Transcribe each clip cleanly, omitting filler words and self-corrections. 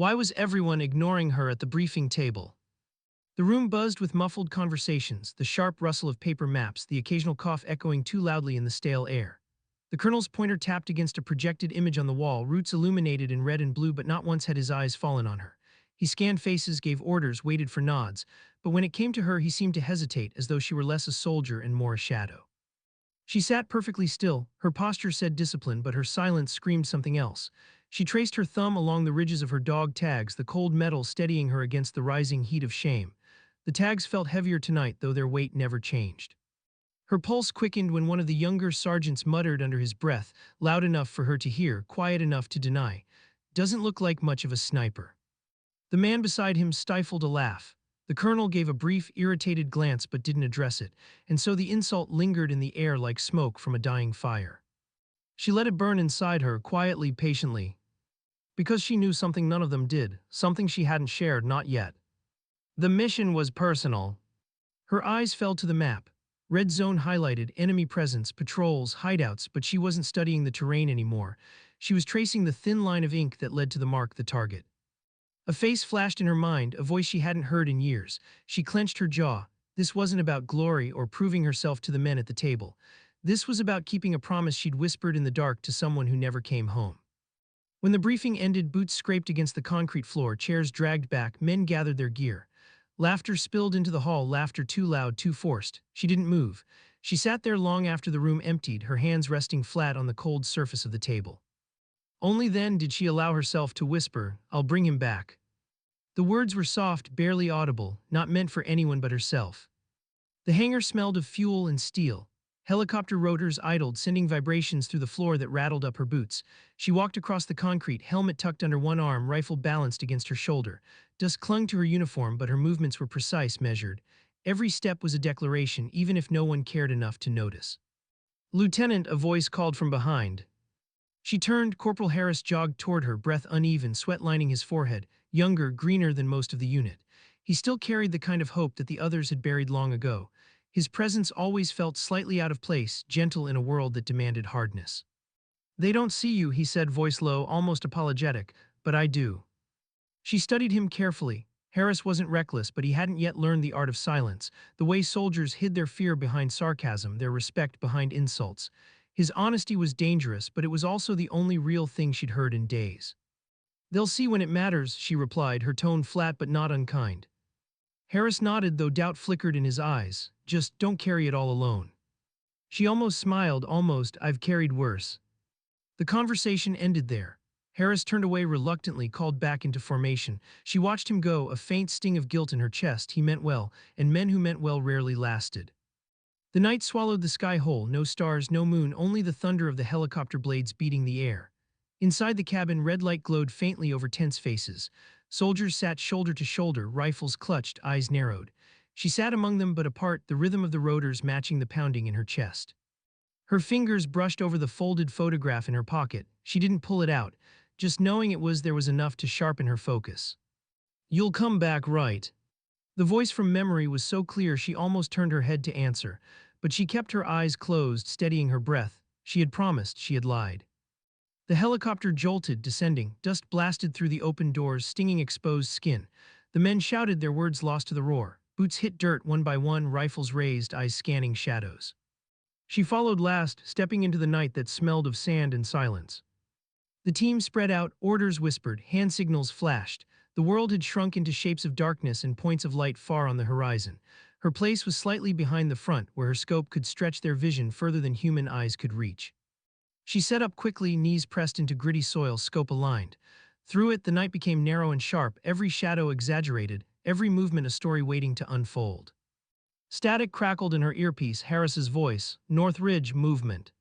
Why was everyone ignoring her at the briefing table? The room buzzed with muffled conversations, the sharp rustle of paper maps, the occasional cough echoing too loudly in the stale air. The colonel's pointer tapped against a projected image on the wall, roots illuminated in red and blue, but not once had his eyes fallen on her. He scanned faces, gave orders, waited for nods, but when it came to her he seemed to hesitate, as though she were less a soldier and more a shadow. She sat perfectly still, her posture said discipline, but her silence screamed something else. She traced her thumb along the ridges of her dog tags, the cold metal steadying her against the rising heat of shame. The tags felt heavier tonight, though their weight never changed. Her pulse quickened when one of the younger sergeants muttered under his breath, loud enough for her to hear, quiet enough to deny, "Doesn't look like much of a sniper." The man beside him stifled a laugh. The colonel gave a brief, irritated glance but didn't address it, and so the insult lingered in the air like smoke from a dying fire. She let it burn inside her, quietly, patiently, because she knew something none of them did, something she hadn't shared, not yet. The mission was personal. Her eyes fell to the map. Red zone highlighted, enemy presence, patrols, hideouts, but she wasn't studying the terrain anymore. She was tracing the thin line of ink that led to the mark, the target. A face flashed in her mind, a voice she hadn't heard in years. She clenched her jaw. This wasn't about glory or proving herself to the men at the table. This was about keeping a promise she'd whispered in the dark to someone who never came home. When the briefing ended, boots scraped against the concrete floor, chairs dragged back, men gathered their gear. Laughter spilled into the hall, laughter too loud, too forced. She didn't move. She sat there long after the room emptied, her hands resting flat on the cold surface of the table. Only then did she allow herself to whisper, "I'll bring him back." The words were soft, barely audible, not meant for anyone but herself. The hangar smelled of fuel and steel. Helicopter rotors idled, sending vibrations through the floor that rattled up her boots. She walked across the concrete, helmet tucked under one arm, rifle balanced against her shoulder. Dust clung to her uniform, but her movements were precise, measured. Every step was a declaration, even if no one cared enough to notice. "Lieutenant," a voice called from behind. She turned. Corporal Harris jogged toward her, breath uneven, sweat lining his forehead, younger, greener than most of the unit. He still carried the kind of hope that the others had buried long ago. His presence always felt slightly out of place, gentle in a world that demanded hardness. "They don't see you," he said, voice low, almost apologetic, "but I do." She studied him carefully. Harris wasn't reckless, but he hadn't yet learned the art of silence, the way soldiers hid their fear behind sarcasm, their respect behind insults. His honesty was dangerous, but it was also the only real thing she'd heard in days. "They'll see when it matters," she replied, her tone flat but not unkind. Harris nodded, though doubt flickered in his eyes. "Just don't carry it all alone." She almost smiled, almost, "I've carried worse." The conversation ended there. Harris turned away reluctantly, called back into formation. She watched him go, a faint sting of guilt in her chest. He meant well, and men who meant well rarely lasted. The night swallowed the sky whole, no stars, no moon, only the thunder of the helicopter blades beating the air. Inside the cabin, red light glowed faintly over tense faces. Soldiers sat shoulder to shoulder, rifles clutched, eyes narrowed. She sat among them but apart, the rhythm of the rotors matching the pounding in her chest. Her fingers brushed over the folded photograph in her pocket. She didn't pull it out. Just knowing it was there was enough to sharpen her focus. "You'll come back, right?" The voice from memory was so clear she almost turned her head to answer, but she kept her eyes closed, steadying her breath. She had promised, she had lied. The helicopter jolted, descending. Dust blasted through the open doors, stinging exposed skin. The men shouted, their words lost to the roar. Boots hit dirt one by one, rifles raised, eyes scanning shadows. She followed last, stepping into the night that smelled of sand and silence. The team spread out, orders whispered, hand signals flashed. The world had shrunk into shapes of darkness and points of light far on the horizon. Her place was slightly behind the front, where her scope could stretch their vision further than human eyes could reach. She set up quickly, knees pressed into gritty soil, scope aligned. Through it, the night became narrow and sharp, every shadow exaggerated, every movement a story waiting to unfold. Static crackled in her earpiece, Harris's voice, "North Ridge, movement."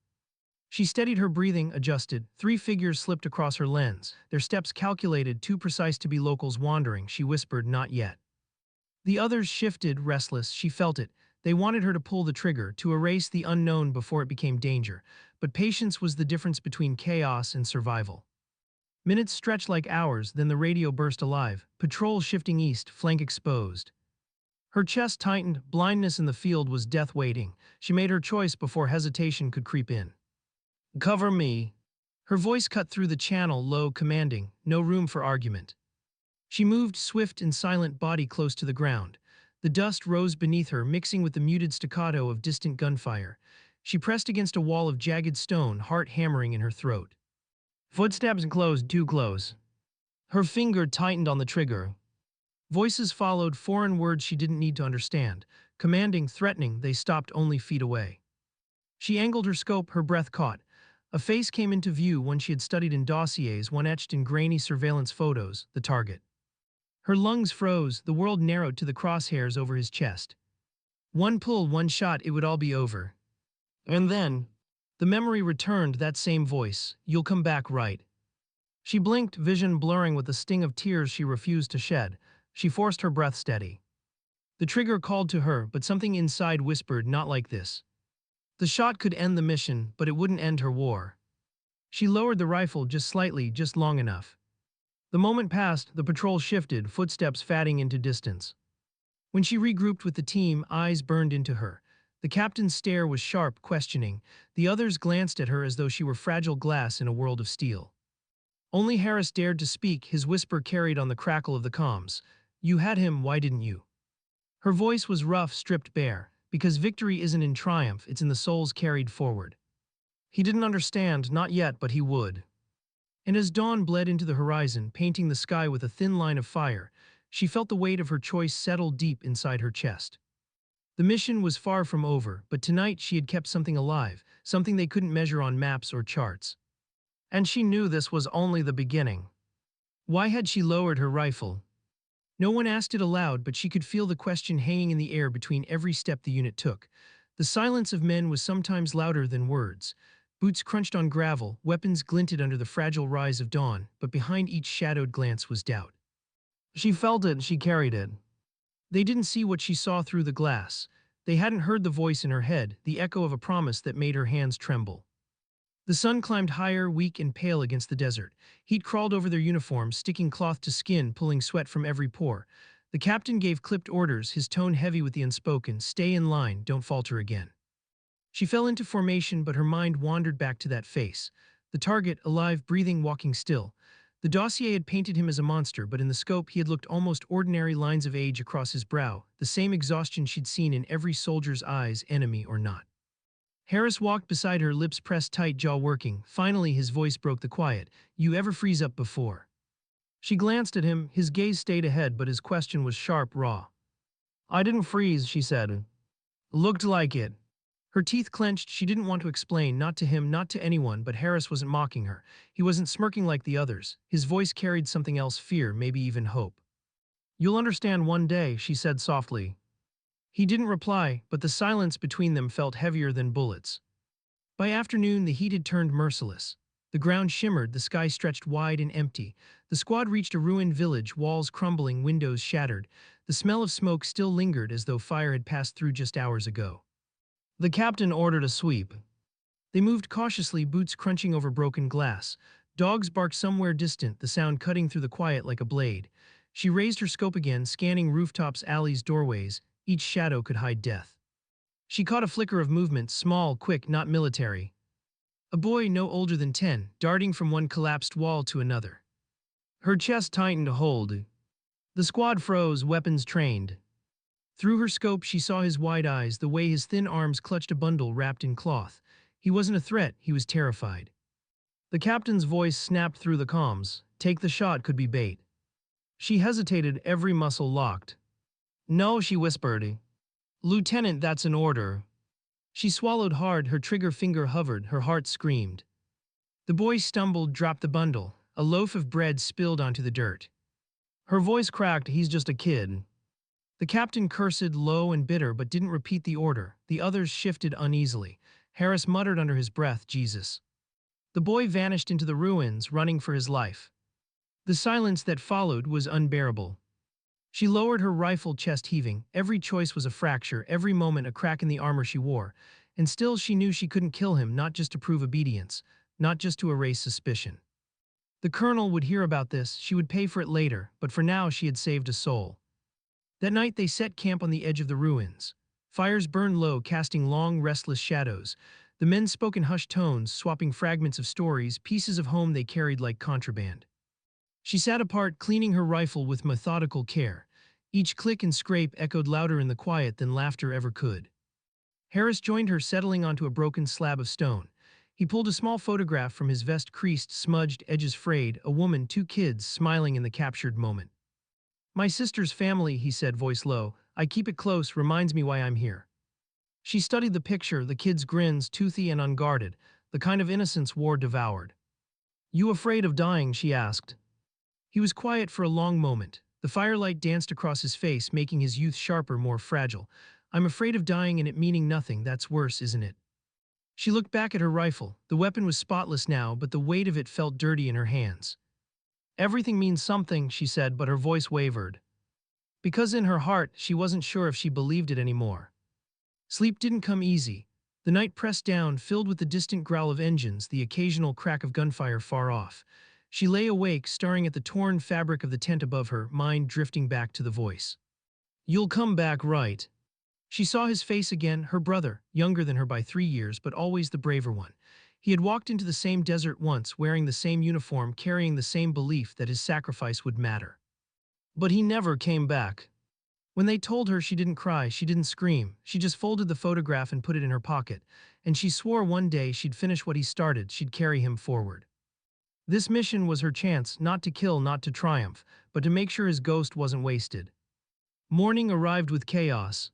She steadied her breathing, adjusted. 3 figures slipped across her lens, their steps calculated, too precise to be locals wandering. She whispered, "Not yet." The others shifted, restless. She felt it. They wanted her to pull the trigger, to erase the unknown before it became danger. But patience was the difference between chaos and survival. Minutes stretched like hours, then the radio burst alive. Patrol shifting east, flank exposed. Her chest tightened. Blindness in the field was death waiting. She made her choice before hesitation could creep in. "Cover me." Her voice cut through the channel, low, commanding. No room for argument. She moved, swift and silent, body close to the ground. The dust rose beneath her, mixing with the muted staccato of distant gunfire. She pressed against a wall of jagged stone, heart hammering in her throat. Footsteps closed, too close. Her finger tightened on the trigger. Voices followed, foreign words she didn't need to understand. Commanding, threatening, they stopped only feet away. She angled her scope, her breath caught. A face came into view, one she had studied in dossiers, one etched in grainy surveillance photos, the target. Her lungs froze, the world narrowed to the crosshairs over his chest. One pull, one shot, it would all be over. And then, the memory returned, that same voice, "You'll come back, right?" She blinked, vision blurring with the sting of tears she refused to shed. She forced her breath steady. The trigger called to her, but something inside whispered, "Not like this." The shot could end the mission, but it wouldn't end her war. She lowered the rifle just slightly, just long enough. The moment passed, the patrol shifted, footsteps fading into distance. When she regrouped with the team, eyes burned into her. The captain's stare was sharp, questioning. The others glanced at her as though she were fragile glass in a world of steel. Only Harris dared to speak, his whisper carried on the crackle of the comms. "You had him, why didn't you?" Her voice was rough, stripped bare. Because victory isn't in triumph, it's in the souls carried forward. He didn't understand, not yet, but he would. And as dawn bled into the horizon, painting the sky with a thin line of fire, she felt the weight of her choice settle deep inside her chest. The mission was far from over, but tonight she had kept something alive, something they couldn't measure on maps or charts. And she knew this was only the beginning. Why had she lowered her rifle? No one asked it aloud, but she could feel the question hanging in the air between every step the unit took. The silence of men was sometimes louder than words. Boots crunched on gravel, weapons glinted under the fragile rise of dawn, but behind each shadowed glance was doubt. She felt it, she carried it. They didn't see what she saw through the glass. They hadn't heard the voice in her head, the echo of a promise that made her hands tremble. The sun climbed higher, weak and pale against the desert. Heat crawled over their uniforms, sticking cloth to skin, pulling sweat from every pore. The captain gave clipped orders, his tone heavy with the unspoken, "Stay in line, don't falter again." She fell into formation, but her mind wandered back to that face. The target, alive, breathing, walking still. The dossier had painted him as a monster, but in the scope he had looked almost ordinary, lines of age across his brow, the same exhaustion she'd seen in every soldier's eyes, enemy or not. Harris walked beside her, lips pressed tight, jaw working. Finally his voice broke the quiet. "You ever freeze up before?" She glanced at him, his gaze stayed ahead, but his question was sharp, raw. "I didn't freeze," she said. "Looked like it." Her teeth clenched, she didn't want to explain, not to him, not to anyone, but Harris wasn't mocking her. He wasn't smirking like the others. His voice carried something else, fear, maybe even hope. "You'll understand one day," she said softly. He didn't reply, but the silence between them felt heavier than bullets. By afternoon, the heat had turned merciless. The ground shimmered, the sky stretched wide and empty. The squad reached a ruined village, walls crumbling, windows shattered. The smell of smoke still lingered as though fire had passed through just hours ago. The captain ordered a sweep. They moved cautiously, boots crunching over broken glass. Dogs barked somewhere distant, the sound cutting through the quiet like a blade. She raised her scope again, scanning rooftops, alleys, doorways. Each shadow could hide death. She caught a flicker of movement, small, quick, not military. A boy no older than 10, darting from one collapsed wall to another. Her chest tightened to hold. The squad froze, weapons trained. Through her scope she saw his wide eyes, the way his thin arms clutched a bundle wrapped in cloth. He wasn't a threat, he was terrified. The captain's voice snapped through the comms. "Take the shot, could be bait." She hesitated, every muscle locked. "No," she whispered. "Lieutenant, that's an order." She swallowed hard, her trigger finger hovered, her heart screamed. The boy stumbled, dropped the bundle. A loaf of bread spilled onto the dirt. Her voice cracked, "He's just a kid." The captain cursed, low and bitter, but didn't repeat the order. The others shifted uneasily. Harris muttered under his breath, "Jesus." The boy vanished into the ruins, running for his life. The silence that followed was unbearable. She lowered her rifle, chest heaving. Every choice was a fracture, every moment a crack in the armor she wore. And still she knew she couldn't kill him, not just to prove obedience, not just to erase suspicion. The colonel would hear about this, she would pay for it later, but for now she had saved a soul. That night they set camp on the edge of the ruins. Fires burned low, casting long, restless shadows. The men spoke in hushed tones, swapping fragments of stories, pieces of home they carried like contraband. She sat apart, cleaning her rifle with methodical care. Each click and scrape echoed louder in the quiet than laughter ever could. Harris joined her, settling onto a broken slab of stone. He pulled a small photograph from his vest, creased, smudged, edges frayed, a woman, two kids, smiling in the captured moment. "My sister's family," he said, voice low. "I keep it close, reminds me why I'm here." She studied the picture, the kids' grins, toothy and unguarded, the kind of innocence war devoured. "You afraid of dying?" she asked. He was quiet for a long moment. The firelight danced across his face, making his youth sharper, more fragile. "I'm afraid of dying and it meaning nothing. That's worse, isn't it?" She looked back at her rifle. The weapon was spotless now, but the weight of it felt dirty in her hands. "Everything means something," she said, but her voice wavered. Because in her heart, she wasn't sure if she believed it anymore. Sleep didn't come easy. The night pressed down, filled with the distant growl of engines, the occasional crack of gunfire far off. She lay awake, staring at the torn fabric of the tent above her, mind drifting back to the voice. "You'll come back, right?" She saw his face again, her brother, younger than her by 3 years, but always the braver one. He had walked into the same desert once, wearing the same uniform, carrying the same belief that his sacrifice would matter. But he never came back. When they told her, she didn't cry, she didn't scream, she just folded the photograph and put it in her pocket, and she swore one day she'd finish what he started, she'd carry him forward. This mission was her chance, not to kill, not to triumph, but to make sure his ghost wasn't wasted. Morning arrived with chaos.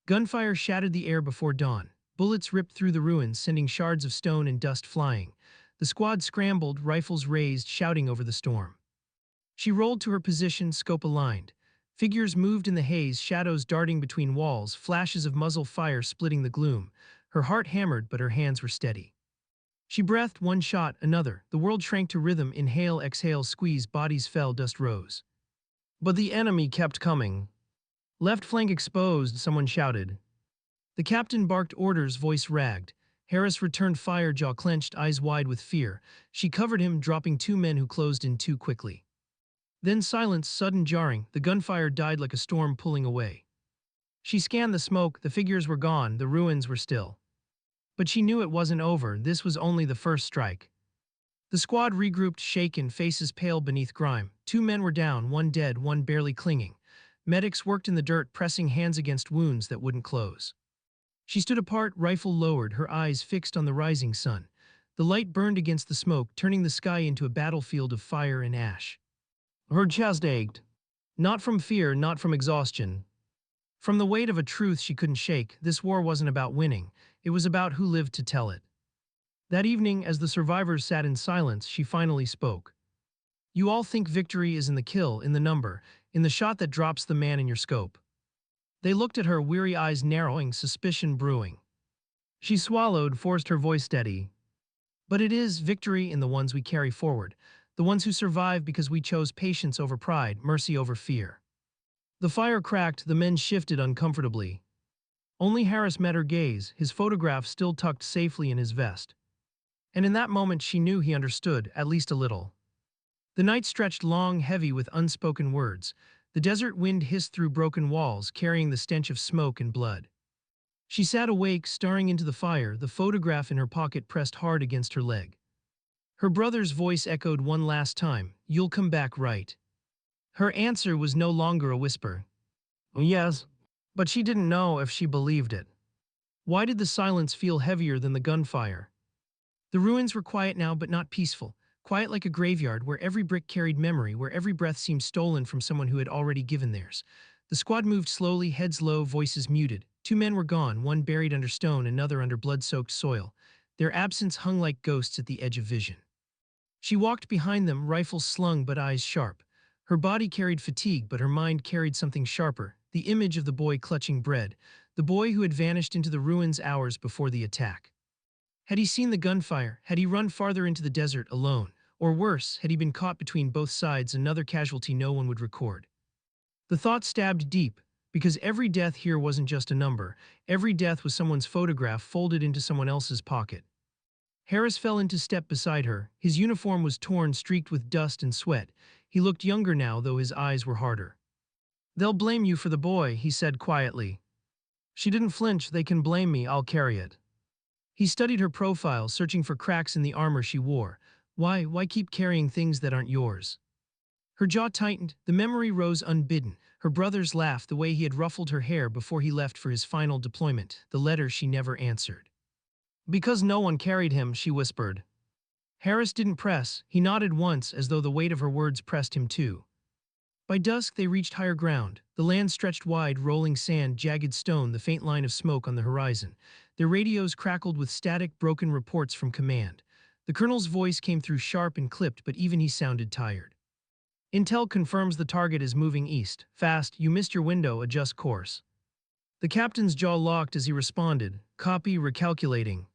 Gunfire shattered the air before dawn. Bullets ripped through the ruins, sending shards of stone and dust flying. The squad scrambled, rifles raised, shouting over the storm. She rolled to her position, scope aligned. Figures moved in the haze, shadows darting between walls, flashes of muzzle fire splitting the gloom. Her heart hammered, but her hands were steady. She breathed, one shot, another. The world shrank to rhythm, inhale, exhale, squeeze, bodies fell, dust rose. But the enemy kept coming. "Left flank exposed," someone shouted. The captain barked orders, voice ragged. Harris returned fire, jaw clenched, eyes wide with fear. She covered him, dropping two men who closed in too quickly. Then silence, sudden jarring. The gunfire died like a storm pulling away. She scanned the smoke, the figures were gone, the ruins were still. But she knew it wasn't over, this was only the first strike. The squad regrouped, shaken, faces pale beneath grime. Two men were down, one dead, one barely clinging. Medics worked in the dirt, pressing hands against wounds that wouldn't close. She stood apart, rifle lowered, her eyes fixed on the rising sun. The light burned against the smoke, turning the sky into a battlefield of fire and ash. Her chest ached. Not from fear, not from exhaustion. From the weight of a truth she couldn't shake. This war wasn't about winning. It was about who lived to tell it. That evening, as the survivors sat in silence, she finally spoke. "You all think victory is in the kill, in the number, in the shot that drops the man in your scope." They looked at her, weary eyes narrowing, suspicion brewing. She swallowed, forced her voice steady. "But it is victory in the ones we carry forward, the ones who survive because we chose patience over pride, mercy over fear." The fire cracked, the men shifted uncomfortably. Only Harris met her gaze, his photograph still tucked safely in his vest. And in that moment she knew he understood, at least a little. The night stretched long, heavy with unspoken words. The desert wind hissed through broken walls, carrying the stench of smoke and blood. She sat awake, staring into the fire, the photograph in her pocket pressed hard against her leg. Her brother's voice echoed one last time, "You'll come back, right?" Her answer was no longer a whisper. "Yes." But she didn't know if she believed it. Why did the silence feel heavier than the gunfire? The ruins were quiet now, but not peaceful. Quiet like a graveyard where every brick carried memory, where every breath seemed stolen from someone who had already given theirs. The squad moved slowly, heads low, voices muted. Two men were gone, one buried under stone, another under blood-soaked soil. Their absence hung like ghosts at the edge of vision. She walked behind them, rifles slung but eyes sharp. Her body carried fatigue, but her mind carried something sharper, the image of the boy clutching bread, the boy who had vanished into the ruins hours before the attack. Had he seen the gunfire? Had he run farther into the desert alone? Or worse, had he been caught between both sides, another casualty no one would record? The thought stabbed deep, because every death here wasn't just a number. Every death was someone's photograph folded into someone else's pocket. Harris fell into step beside her. His uniform was torn, streaked with dust and sweat. He looked younger now, though his eyes were harder. "They'll blame you for the boy," he said quietly. She didn't flinch. "They can blame me, I'll carry it." He studied her profile, searching for cracks in the armor she wore. Why keep carrying things that aren't yours? Her jaw tightened, the memory rose unbidden. Her brother's laugh, the way he had ruffled her hair before he left for his final deployment, the letter she never answered. Because no one carried him, she whispered. Harris didn't press, he nodded once as though the weight of her words pressed him too. By dusk they reached higher ground. The land stretched wide, rolling sand, jagged stone, the faint line of smoke on the horizon. Their radios crackled with static, broken reports from command. The colonel's voice came through sharp and clipped, but even he sounded tired. Intel confirms the target is moving east. Fast, you missed your window, adjust course. The captain's jaw locked as he responded. Copy, recalculating.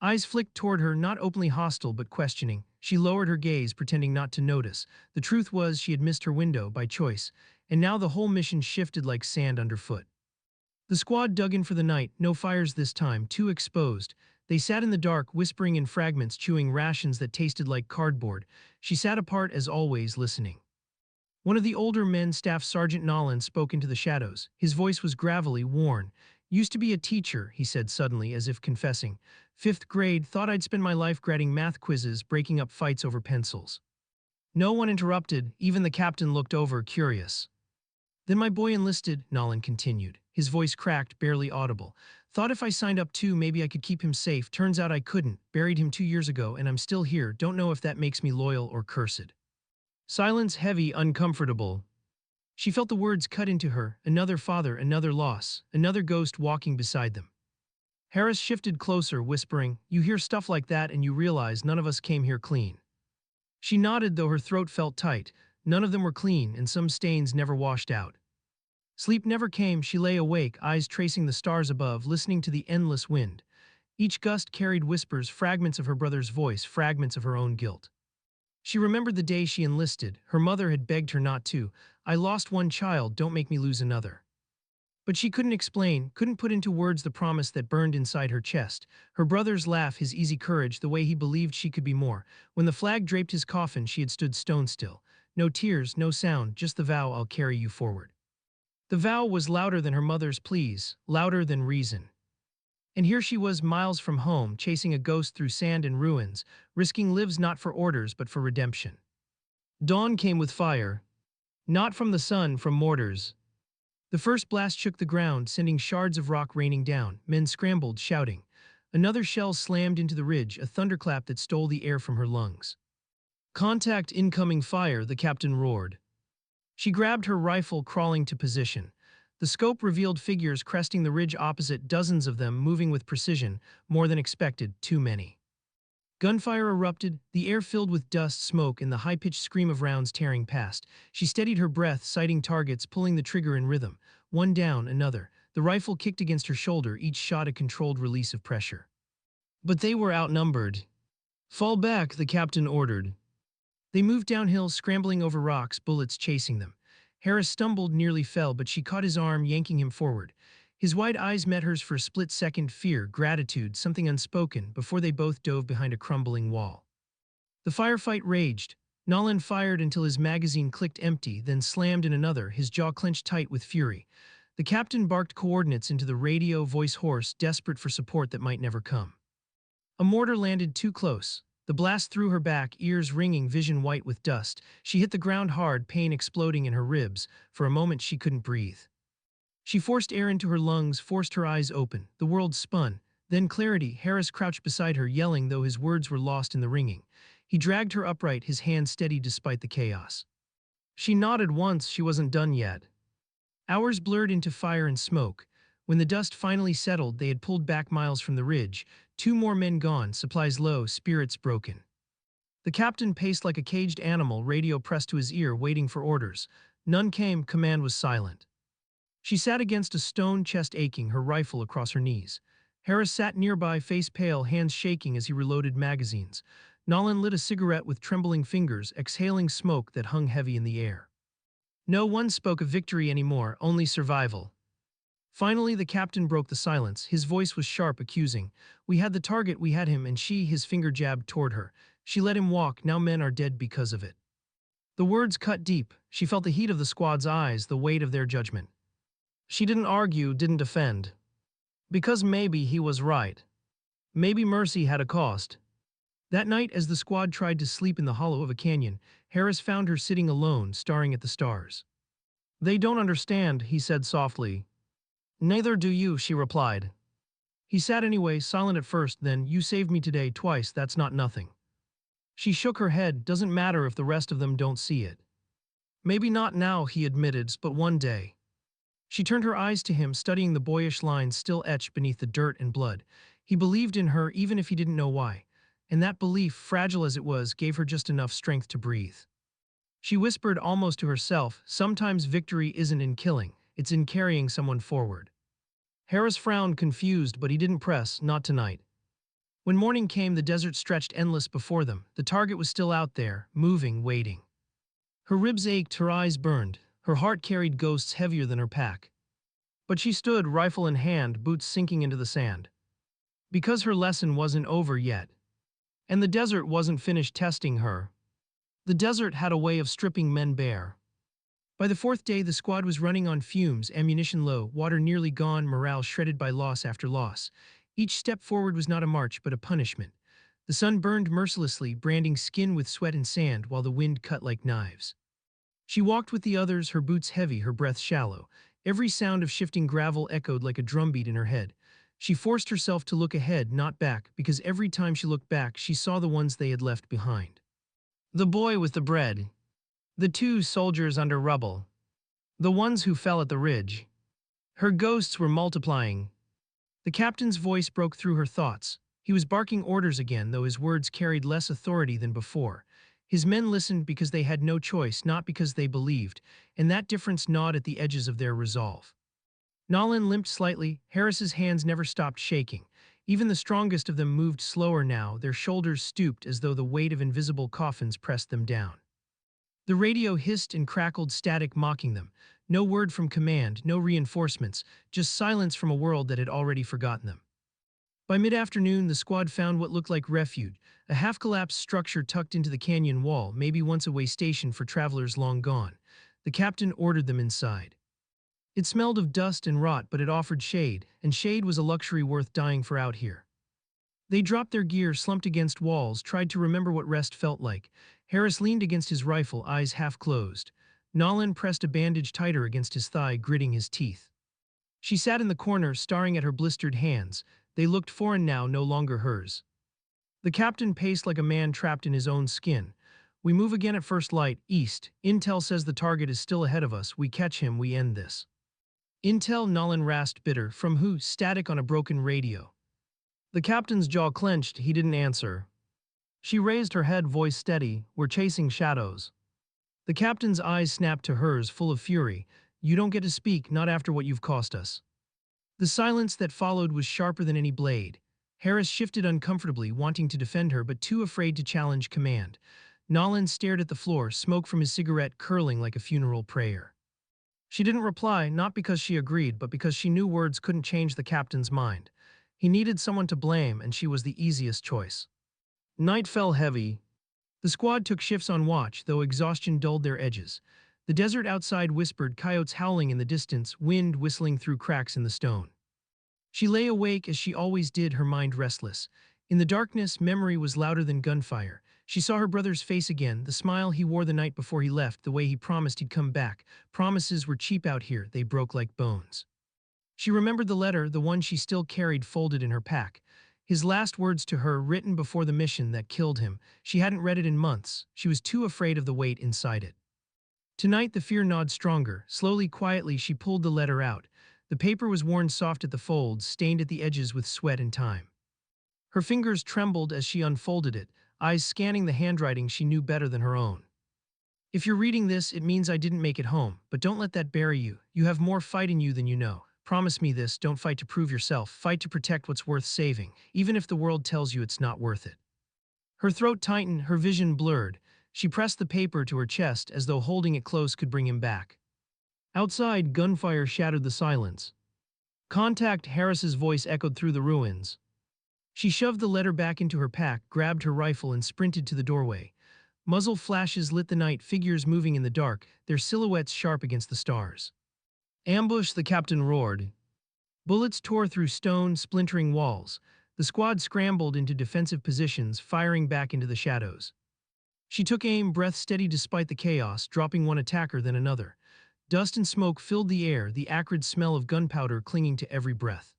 Eyes flicked toward her, not openly hostile but questioning. She lowered her gaze, pretending not to notice. The truth was she had missed her window by choice, and now the whole mission shifted like sand underfoot. The squad dug in for the night, no fires this time, too exposed. They sat in the dark, whispering in fragments, chewing rations that tasted like cardboard. She sat apart as always, listening. One of the older men, Staff Sergeant Nolan, spoke into the shadows. His voice was gravelly, worn. Used to be a teacher, he said suddenly, as if confessing. 5th grade, thought I'd spend my life grading math quizzes, breaking up fights over pencils. No one interrupted, even the captain looked over, curious. Then my boy enlisted, Nolan continued. His voice cracked, barely audible. Thought if I signed up too, maybe I could keep him safe. Turns out I couldn't. Buried him 2 years ago, and I'm still here. Don't know if that makes me loyal or cursed. Silence, heavy, uncomfortable. She felt the words cut into her. Another father, another loss, another ghost walking beside them. Harris shifted closer, whispering, you hear stuff like that and you realize none of us came here clean. She nodded, though her throat felt tight. None of them were clean, and some stains never washed out. Sleep never came. She lay awake, eyes tracing the stars above, listening to the endless wind. Each gust carried whispers, fragments of her brother's voice, fragments of her own guilt. She remembered the day she enlisted. Her mother had begged her not to. I lost one child, don't make me lose another. But she couldn't explain, couldn't put into words the promise that burned inside her chest. Her brother's laugh, his easy courage, the way he believed she could be more. When the flag draped his coffin, she had stood stone still. No tears, no sound, just the vow, I'll carry you forward. The vow was louder than her mother's pleas, louder than reason. And here she was, miles from home, chasing a ghost through sand and ruins, risking lives not for orders but for redemption. Dawn came with fire. Not from the sun, from mortars. The first blast shook the ground, sending shards of rock raining down. Men scrambled, shouting. Another shell slammed into the ridge, a thunderclap that stole the air from her lungs. Contact, incoming fire, the captain roared. She grabbed her rifle, crawling to position. The scope revealed figures cresting the ridge opposite, dozens of them moving with precision, more than expected, too many. Gunfire erupted, the air filled with dust, smoke, and the high-pitched scream of rounds tearing past. She steadied her breath, sighting targets, pulling the trigger in rhythm. One down, another. The rifle kicked against her shoulder, each shot a controlled release of pressure. But they were outnumbered. Fall back, the captain ordered. They moved downhill, scrambling over rocks, bullets chasing them. Harris stumbled, nearly fell, but she caught his arm, yanking him forward. His wide eyes met hers for a split second, fear, gratitude, something unspoken, before they both dove behind a crumbling wall. The firefight raged. Nolan fired until his magazine clicked empty, then slammed in another, his jaw clenched tight with fury. The captain barked coordinates into the radio, voice hoarse, desperate for support that might never come. A mortar landed too close. The blast threw her back, ears ringing, vision white with dust. She hit the ground hard, pain exploding in her ribs. For a moment she couldn't breathe. She forced air into her lungs, forced her eyes open. The world spun. Then clarity. Harris crouched beside her, yelling, though his words were lost in the ringing. He dragged her upright, his hand steady despite the chaos. She nodded once. She wasn't done yet. Hours blurred into fire and smoke. When the dust finally settled, they had pulled back miles from the ridge. 2 more men gone, supplies low, spirits broken. The captain paced like a caged animal, radio pressed to his ear, waiting for orders. None came, command was silent. She sat against a stone, chest aching, her rifle across her knees. Harris sat nearby, face pale, hands shaking as he reloaded magazines. Nolan lit a cigarette with trembling fingers, exhaling smoke that hung heavy in the air. No one spoke of victory anymore, only survival. Finally, the captain broke the silence. His voice was sharp, accusing. We had the target, we had him, and she, his finger jabbed toward her. She let him walk, now men are dead because of it. The words cut deep. She felt the heat of the squad's eyes, the weight of their judgment. She didn't argue, didn't defend. Because maybe he was right. Maybe mercy had a cost. That night, as the squad tried to sleep in the hollow of a canyon, Harris found her sitting alone, staring at the stars. "They don't understand," he said softly. "Neither do you," she replied. He sat anyway, silent at first, then, "You saved me today twice, that's not nothing." She shook her head. "Doesn't matter if the rest of them don't see it." "Maybe not now," he admitted, "but one day." She turned her eyes to him, studying the boyish lines still etched beneath the dirt and blood. He believed in her even if he didn't know why, and that belief, fragile as it was, gave her just enough strength to breathe. She whispered almost to herself, "Sometimes victory isn't in killing, it's in carrying someone forward." Harris frowned, confused, but he didn't press, not tonight. When morning came, the desert stretched endless before them. The target was still out there, moving, waiting. Her ribs ached, her eyes burned, her heart carried ghosts heavier than her pack. But she stood, rifle in hand, boots sinking into the sand. Because her lesson wasn't over yet. And the desert wasn't finished testing her. The desert had a way of stripping men bare. By the fourth day, the squad was running on fumes, ammunition low, water nearly gone, morale shredded by loss after loss. Each step forward was not a march, but a punishment. The sun burned mercilessly, branding skin with sweat and sand, while the wind cut like knives. She walked with the others, her boots heavy, her breath shallow. Every sound of shifting gravel echoed like a drumbeat in her head. She forced herself to look ahead, not back, because every time she looked back, she saw the ones they had left behind. The boy with the bread. The two soldiers under rubble. The ones who fell at the ridge. Her ghosts were multiplying. The captain's voice broke through her thoughts. He was barking orders again, though his words carried less authority than before. His men listened because they had no choice, not because they believed, and that difference gnawed at the edges of their resolve. Nolan limped slightly. Harris's hands never stopped shaking. Even the strongest of them moved slower now, their shoulders stooped as though the weight of invisible coffins pressed them down. The radio hissed and crackled, static mocking them. No word from command, no reinforcements, just silence from a world that had already forgotten them. By mid-afternoon, the squad found what looked like refuge, a half-collapsed structure tucked into the canyon wall, maybe once a way station for travelers long gone. The captain ordered them inside. It smelled of dust and rot, but it offered shade, and shade was a luxury worth dying for out here. They dropped their gear, slumped against walls, tried to remember what rest felt like. Harris leaned against his rifle, eyes half closed. Nolan pressed a bandage tighter against his thigh, gritting his teeth. She sat in the corner, staring at her blistered hands. They looked foreign now, no longer hers. The captain paced like a man trapped in his own skin. "We move again at first light, east. Intel says the target is still ahead of us. We catch him, we end this." "Intel?" Nolan rasped, bitter. "From who?" Static on a broken radio. The captain's jaw clenched. He didn't answer. She raised her head, voice steady. "We're chasing shadows." The captain's eyes snapped to hers, full of fury. "You don't get to speak, not after what you've cost us." The silence that followed was sharper than any blade. Harris shifted uncomfortably, wanting to defend her, but too afraid to challenge command. Nolan stared at the floor, smoke from his cigarette curling like a funeral prayer. She didn't reply, not because she agreed, but because she knew words couldn't change the captain's mind. He needed someone to blame, and she was the easiest choice. Night fell heavy. The squad took shifts on watch, though exhaustion dulled their edges. The desert outside whispered, coyotes howling in the distance, wind whistling through cracks in the stone. She lay awake as she always did, her mind restless. In the darkness, memory was louder than gunfire. She saw her brother's face again, the smile he wore the night before he left, the way he promised he'd come back. Promises were cheap out here, they broke like bones. She remembered the letter, the one she still carried folded in her pack. His last words to her, written before the mission that killed him. She hadn't read it in months. She was too afraid of the weight inside it. Tonight the fear gnawed stronger. Slowly, quietly, she pulled the letter out. The paper was worn soft at the folds, stained at the edges with sweat and time. Her fingers trembled as she unfolded it, eyes scanning the handwriting she knew better than her own. "If you're reading this, it means I didn't make it home, but don't let that bury you. You have more fight in you than you know. Promise me this, don't fight to prove yourself, fight to protect what's worth saving, even if the world tells you it's not worth it." Her throat tightened, her vision blurred. She pressed the paper to her chest as though holding it close could bring him back. Outside, gunfire shattered the silence. "Contact," Harris's voice echoed through the ruins. She shoved the letter back into her pack, grabbed her rifle and sprinted to the doorway. Muzzle flashes lit the night, figures moving in the dark, their silhouettes sharp against the stars. "Ambush," the captain roared. Bullets tore through stone, splintering walls. The squad scrambled into defensive positions, firing back into the shadows. She took aim, breath steady despite the chaos, dropping one attacker then another. Dust and smoke filled the air, the acrid smell of gunpowder clinging to every breath.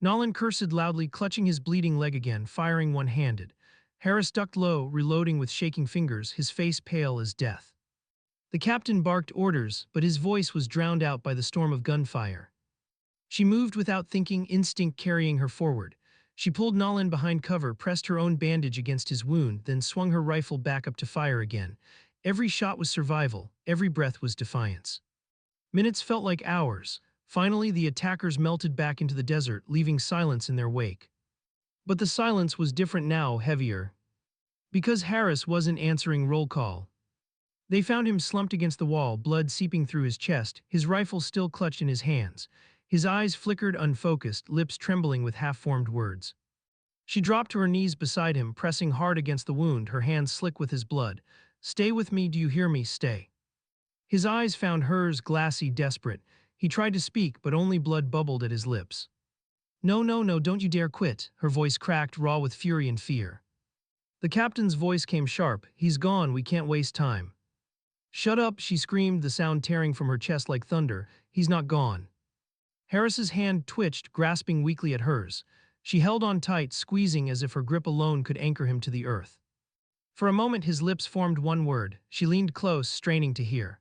Nolan cursed loudly, clutching his bleeding leg again, firing one-handed. Harris ducked low, reloading with shaking fingers, his face pale as death. The captain barked orders, but his voice was drowned out by the storm of gunfire. She moved without thinking, instinct carrying her forward. She pulled Nolan behind cover, pressed her own bandage against his wound, then swung her rifle back up to fire again. Every shot was survival, every breath was defiance. Minutes felt like hours. Finally, the attackers melted back into the desert, leaving silence in their wake. But the silence was different now, heavier. Because Harris wasn't answering roll call. They found him slumped against the wall, blood seeping through his chest, his rifle still clutched in his hands. His eyes flickered unfocused, lips trembling with half-formed words. She dropped to her knees beside him, pressing hard against the wound, her hands slick with his blood. "Stay with me, do you hear me? Stay." His eyes found hers, glassy, desperate. He tried to speak, but only blood bubbled at his lips. "No, no, no, don't you dare quit," her voice cracked, raw with fury and fear. The captain's voice came sharp. "He's gone, we can't waste time." "Shut up," she screamed, the sound tearing from her chest like thunder. "He's not gone." Harris's hand twitched, grasping weakly at hers. She held on tight, squeezing as if her grip alone could anchor him to the earth. For a moment his lips formed one word. She leaned close, straining to hear.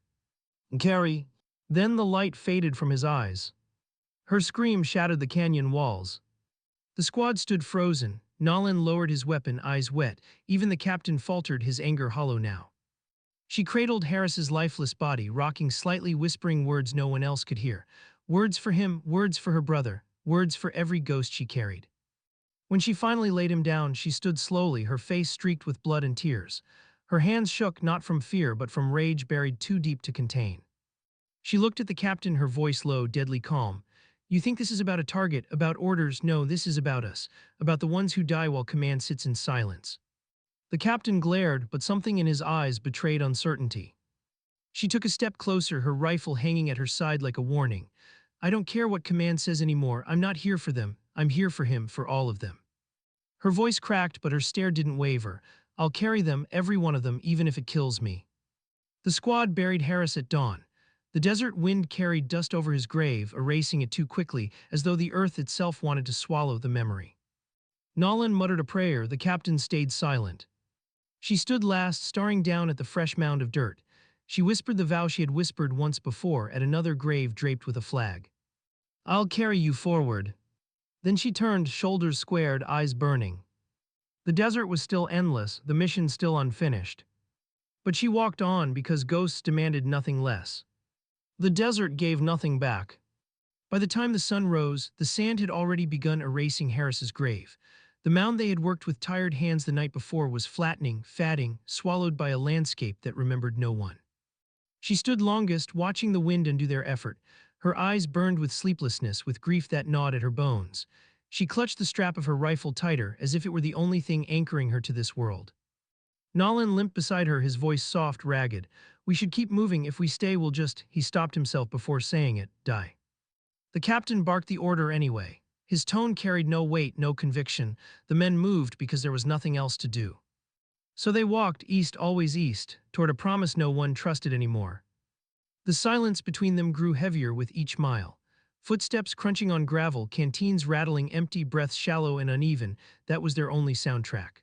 "Carrie." Then the light faded from his eyes. Her scream shattered the canyon walls. The squad stood frozen. Nolan lowered his weapon, eyes wet. Even the captain faltered, his anger hollow now. She cradled Harris's lifeless body, rocking slightly, whispering words no one else could hear. Words for him, words for her brother, words for every ghost she carried. When she finally laid him down, she stood slowly, her face streaked with blood and tears. Her hands shook, not from fear but from rage buried too deep to contain. She looked at the captain, her voice low, deadly calm. "You think this is about a target, about orders? No, this is about us, about the ones who die while command sits in silence." The captain glared, but something in his eyes betrayed uncertainty. She took a step closer, her rifle hanging at her side like a warning. "I don't care what command says anymore. I'm not here for them. I'm here for him, for all of them." Her voice cracked, but her stare didn't waver. "I'll carry them, every one of them, even if it kills me." The squad buried Harris at dawn. The desert wind carried dust over his grave, erasing it too quickly, as though the earth itself wanted to swallow the memory. Nolan muttered a prayer, the captain stayed silent. She stood last, staring down at the fresh mound of dirt. She whispered the vow she had whispered once before at another grave draped with a flag. "I'll carry you forward." Then she turned, shoulders squared, eyes burning. The desert was still endless, the mission still unfinished. But she walked on because ghosts demanded nothing less. The desert gave nothing back. By the time the sun rose, the sand had already begun erasing Harris's grave. The mound they had worked with tired hands the night before was flattening, fatting, swallowed by a landscape that remembered no one. She stood longest, watching the wind undo their effort. Her eyes burned with sleeplessness, with grief that gnawed at her bones. She clutched the strap of her rifle tighter, as if it were the only thing anchoring her to this world. Nolan limped beside her, his voice soft, ragged. "We should keep moving. If we stay, we'll just—" He stopped himself before saying it. "Die." The captain barked the order anyway. His tone carried no weight, no conviction. The men moved because there was nothing else to do. So they walked east, always east, toward a promise no one trusted anymore. The silence between them grew heavier with each mile. Footsteps crunching on gravel, canteens rattling, empty breaths shallow and uneven. That was their only soundtrack.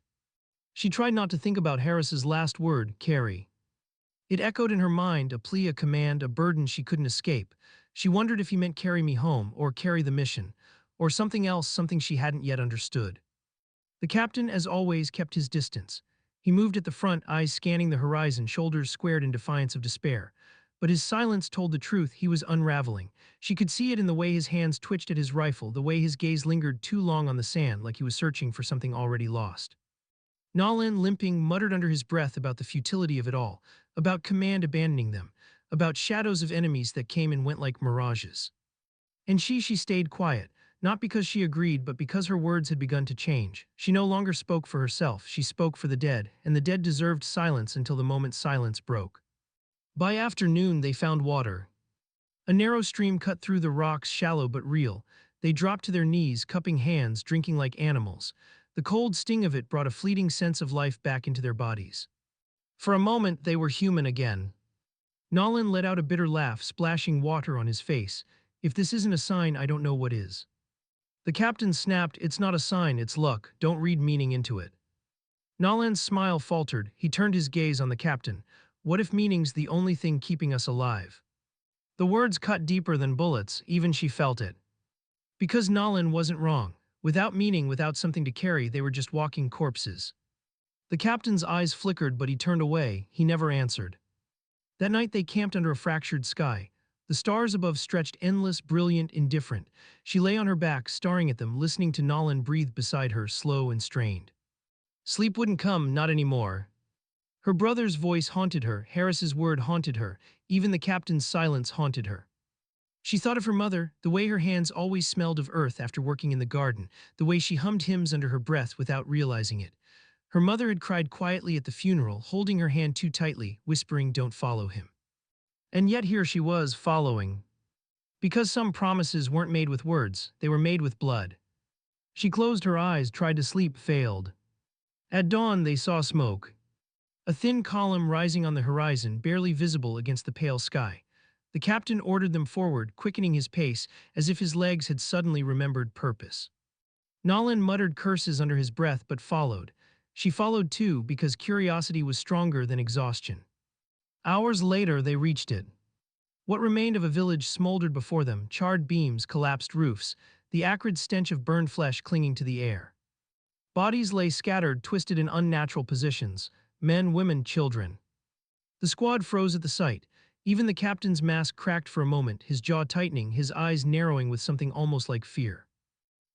She tried not to think about Harris's last word, carry. It echoed in her mind, a plea, a command, a burden she couldn't escape. She wondered if he meant carry me home, or carry the mission, or something else, something she hadn't yet understood. The captain, as always, kept his distance. He moved at the front, eyes scanning the horizon, shoulders squared in defiance of despair. But his silence told the truth, he was unraveling. She could see it in the way his hands twitched at his rifle, the way his gaze lingered too long on the sand, like he was searching for something already lost. Nolan, limping, muttered under his breath about the futility of it all, about command abandoning them, about shadows of enemies that came and went like mirages. And she stayed quiet, not because she agreed, but because her words had begun to change. She no longer spoke for herself, she spoke for the dead, and the dead deserved silence until the moment silence broke. By afternoon they found water. A narrow stream cut through the rocks, shallow but real. They dropped to their knees, cupping hands, drinking like animals. The cold sting of it brought a fleeting sense of life back into their bodies. For a moment, they were human again. Nolan let out a bitter laugh, splashing water on his face. If this isn't a sign, I don't know what is. The captain snapped, "It's not a sign, it's luck. Don't read meaning into it." Nolan's smile faltered. He turned his gaze on the captain. "What if meaning's the only thing keeping us alive?" The words cut deeper than bullets, even she felt it. Because Nolan wasn't wrong. Without meaning, without something to carry, they were just walking corpses. The captain's eyes flickered, but he turned away. He never answered. That night they camped under a fractured sky. The stars above stretched endless, brilliant, indifferent. She lay on her back, staring at them, listening to Nolan breathe beside her, slow and strained. Sleep wouldn't come, not anymore. Her brother's voice haunted her, Harris's word haunted her, even the captain's silence haunted her. She thought of her mother, the way her hands always smelled of earth after working in the garden, the way she hummed hymns under her breath without realizing it. Her mother had cried quietly at the funeral, holding her hand too tightly, whispering, "Don't follow him." And yet here she was, following. Because some promises weren't made with words, they were made with blood. She closed her eyes, tried to sleep, failed. At dawn they saw smoke. A thin column rising on the horizon, barely visible against the pale sky. The captain ordered them forward, quickening his pace, as if his legs had suddenly remembered purpose. Nolan muttered curses under his breath but followed. She followed too, because curiosity was stronger than exhaustion. Hours later they reached it. What remained of a village smoldered before them, charred beams, collapsed roofs, the acrid stench of burned flesh clinging to the air. Bodies lay scattered, twisted in unnatural positions, men, women, children. The squad froze at the sight. Even the captain's mask cracked for a moment, his jaw tightening, his eyes narrowing with something almost like fear.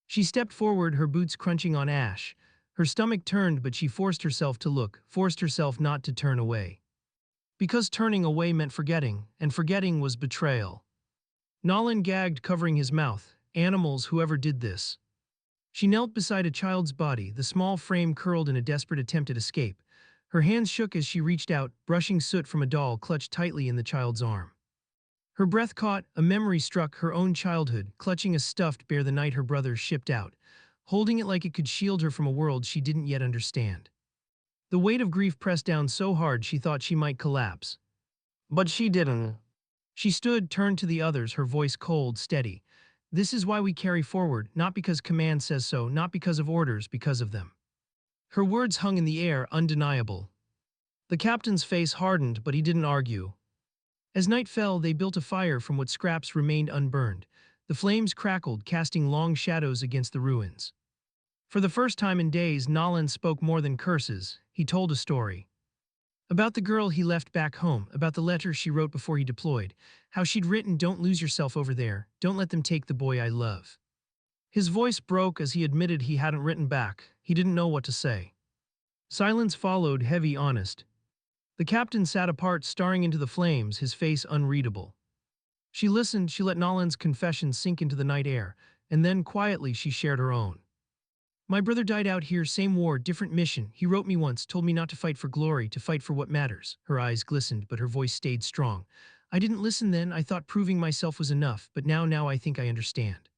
She stepped forward, her boots crunching on ash. Her stomach turned, but she forced herself to look, forced herself not to turn away. Because turning away meant forgetting, and forgetting was betrayal. Nolan gagged, covering his mouth. Animals, whoever did this. She knelt beside a child's body, the small frame curled in a desperate attempt at escape. Her hands shook as she reached out, brushing soot from a doll clutched tightly in the child's arm. Her breath caught, a memory struck, her own childhood, clutching a stuffed bear the night her brothers shipped out, holding it like it could shield her from a world she didn't yet understand. The weight of grief pressed down so hard she thought she might collapse. But she didn't. She stood, turned to the others, her voice cold, steady. "This is why we carry forward, not because command says so, not because of orders, because of them." Her words hung in the air, undeniable. The captain's face hardened, but he didn't argue. As night fell, they built a fire from what scraps remained unburned. The flames crackled, casting long shadows against the ruins. For the first time in days, Nolan spoke more than curses. He told a story. About the girl he left back home, about the letter she wrote before he deployed, how she'd written, "Don't lose yourself over there, don't let them take the boy I love." His voice broke as he admitted he hadn't written back. He didn't know what to say. Silence followed, heavy, honest. The captain sat apart, staring into the flames, his face unreadable. She listened, she let Nolan's confession sink into the night air, and then quietly she shared her own. "My brother died out here, same war, different mission. He wrote me once, told me not to fight for glory, to fight for what matters." Her eyes glistened, but her voice stayed strong. "I didn't listen then, I thought proving myself was enough, but now I think I understand."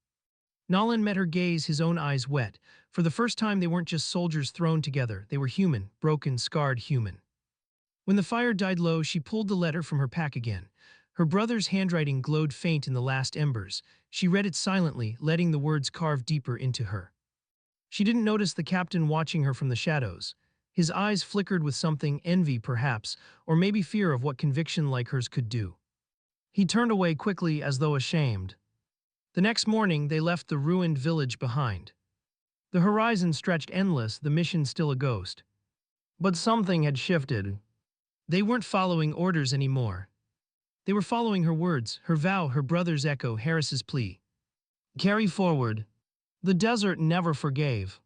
Nolan met her gaze, his own eyes wet. For the first time they weren't just soldiers thrown together, they were human, broken, scarred human. When the fire died low, she pulled the letter from her pack again. Her brother's handwriting glowed faint in the last embers. She read it silently, letting the words carve deeper into her. She didn't notice the captain watching her from the shadows. His eyes flickered with something, envy perhaps, or maybe fear of what conviction like hers could do. He turned away quickly as though ashamed. The next morning they left the ruined village behind. The horizon stretched endless, the mission still a ghost. But something had shifted. They weren't following orders anymore. They were following her words, her vow, her brother's echo, Harris's plea. Carry forward. The desert never forgave.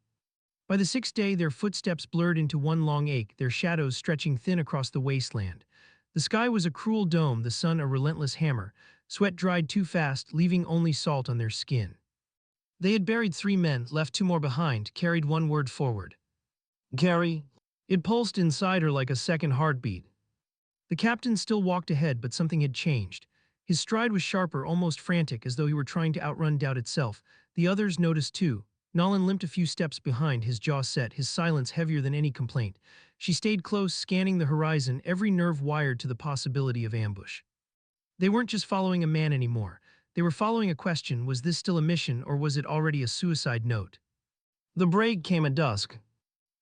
By the sixth day their footsteps blurred into one long ache, their shadows stretching thin across the wasteland. The sky was a cruel dome, the sun a relentless hammer. Sweat dried too fast, leaving only salt on their skin. They had buried 3 men, left 2 more behind, carried one word forward. Carry. It pulsed inside her like a second heartbeat. The captain still walked ahead, but something had changed. His stride was sharper, almost frantic, as though he were trying to outrun doubt itself. The others noticed too. Nolan limped a few steps behind, his jaw set, his silence heavier than any complaint. She stayed close, scanning the horizon, every nerve wired to the possibility of ambush. They weren't just following a man anymore. They were following a question: was this still a mission, or was it already a suicide note? The break came at dusk.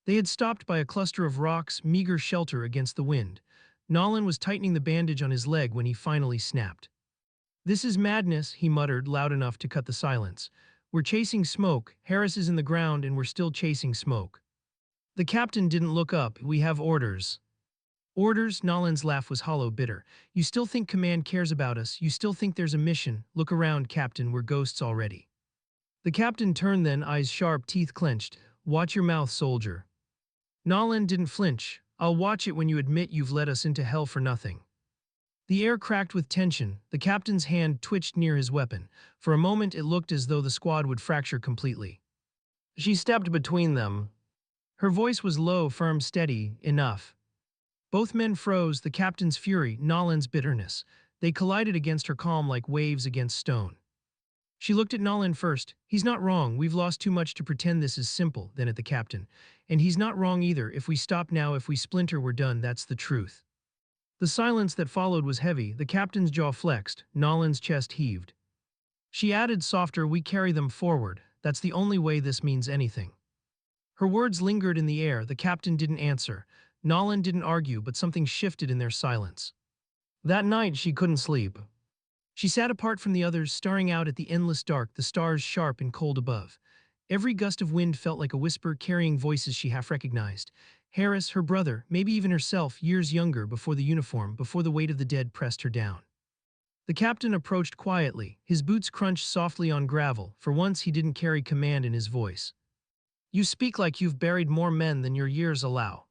They had stopped by a cluster of rocks, meager shelter against the wind. Nolan was tightening the bandage on his leg when he finally snapped. "This is madness," he muttered, loud enough to cut the silence. "We're chasing smoke. Harris is in the ground and we're still chasing smoke." The captain didn't look up. "We have orders." "Orders?" Nolan's laugh was hollow, bitter. "You still think command cares about us? You still think there's a mission? Look around, Captain, we're ghosts already." The captain turned then, eyes sharp, teeth clenched. "Watch your mouth, soldier." Nolan didn't flinch. "I'll watch it when you admit you've led us into hell for nothing." The air cracked with tension. The captain's hand twitched near his weapon. For a moment it looked as though the squad would fracture completely. She stepped between them. Her voice was low, firm, steady. "Enough." Both men froze, the captain's fury, Nolan's bitterness. They collided against her calm like waves against stone. She looked at Nolan first. "He's not wrong. We've lost too much to pretend this is simple," then at the captain. "And he's not wrong either. If we stop now, if we splinter, we're done. That's the truth." The silence that followed was heavy. The captain's jaw flexed. Nolan's chest heaved. She added softer, "We carry them forward. That's the only way this means anything." Her words lingered in the air. The captain didn't answer. Nolan didn't argue, but something shifted in their silence. That night she couldn't sleep. She sat apart from the others, staring out at the endless dark, the stars sharp and cold above. Every gust of wind felt like a whisper, carrying voices she half recognized. Harris, her brother, maybe even herself, years younger, before the uniform, before the weight of the dead pressed her down. The captain approached quietly. His boots crunched softly on gravel. For once he didn't carry command in his voice. "You speak like you've buried more men than your years allow."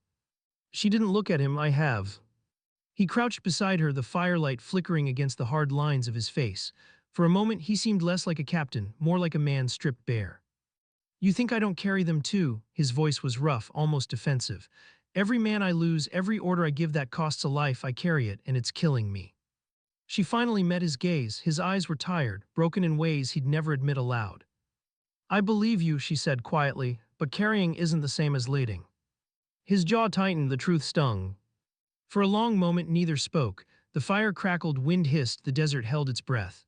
She didn't look at him. "I have." He crouched beside her, the firelight flickering against the hard lines of his face. For a moment he seemed less like a captain, more like a man stripped bare. "You think I don't carry them too?" His voice was rough, almost defensive. "Every man I lose, every order I give that costs a life, I carry it, and it's killing me." She finally met his gaze. His eyes were tired, broken in ways he'd never admit aloud. "I believe you," she said quietly, "but carrying isn't the same as leading." His jaw tightened, the truth stung. For a long moment neither spoke. The fire crackled, wind hissed, the desert held its breath.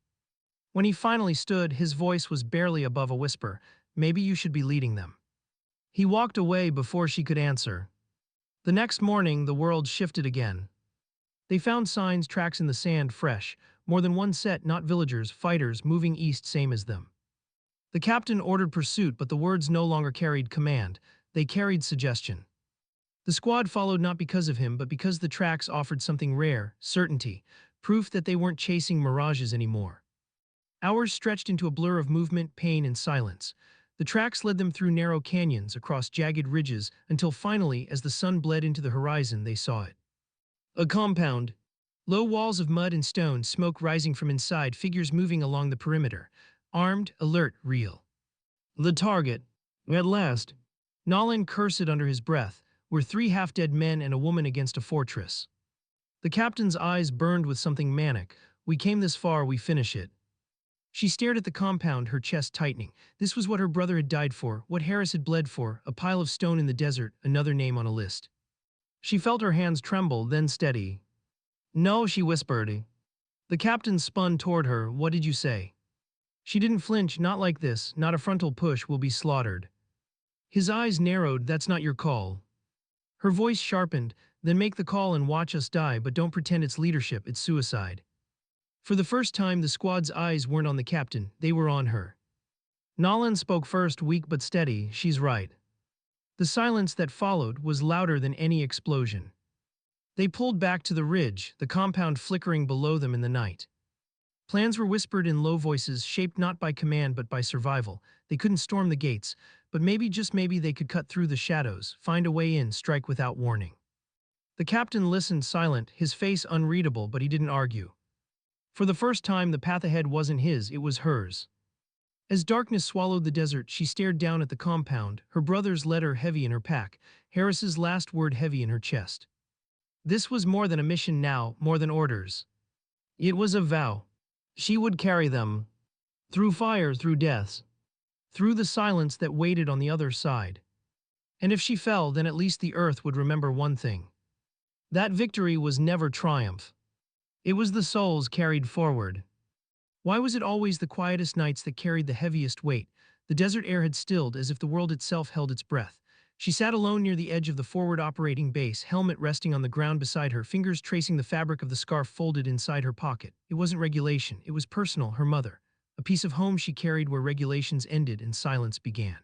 When he finally stood, his voice was barely above a whisper. "Maybe you should be leading them." He walked away before she could answer. The next morning, the world shifted again. They found signs, tracks in the sand, fresh. More than one set, not villagers, fighters, moving east, same as them. The captain ordered pursuit, but the words no longer carried command. They carried suggestion. The squad followed not because of him, but because the tracks offered something rare: certainty, proof that they weren't chasing mirages anymore. Hours stretched into a blur of movement, pain, and silence. The tracks led them through narrow canyons, across jagged ridges, until finally, as the sun bled into the horizon, they saw it. A compound. Low walls of mud and stone, smoke rising from inside, figures moving along the perimeter. Armed, alert, real. The target. At last. Nolan cursed under his breath. Were three half-dead men and a woman against a fortress. The captain's eyes burned with something manic. "We came this far, we finish it." She stared at the compound, her chest tightening. This was what her brother had died for, what Harris had bled for, a pile of stone in the desert, another name on a list. She felt her hands tremble, then steady. "No," she whispered. The captain spun toward her. "What did you say?" She didn't flinch. "Not like this, not a frontal push, we'll be slaughtered." His eyes narrowed. "That's not your call." Her voice sharpened. "Then make the call and watch us die, but don't pretend it's leadership, it's suicide." For the first time, the squad's eyes weren't on the captain, they were on her. Nolan spoke first, weak but steady. "She's right." The silence that followed was louder than any explosion. They pulled back to the ridge, the compound flickering below them in the night. Plans were whispered in low voices, shaped not by command but by survival. They couldn't storm the gates, but maybe, just maybe, they could cut through the shadows, find a way in, strike without warning. The captain listened, silent, his face unreadable, but he didn't argue. For the first time, the path ahead wasn't his, it was hers. As darkness swallowed the desert, she stared down at the compound, her brother's letter heavy in her pack, Harris's last word heavy in her chest. This was more than a mission now, more than orders. It was a vow. She would carry them. Through fire, through deaths. through the silence that waited on the other side. And if she fell, then at least the earth would remember one thing. That victory was never triumph. It was the souls carried forward. Why was it always the quietest nights that carried the heaviest weight? The desert air had stilled as if the world itself held its breath. She sat alone near the edge of the forward operating base, helmet resting on the ground beside her, fingers tracing the fabric of the scarf folded inside her pocket. It wasn't regulation, it was personal, her mother. A piece of home she carried where regulations ended and silence began.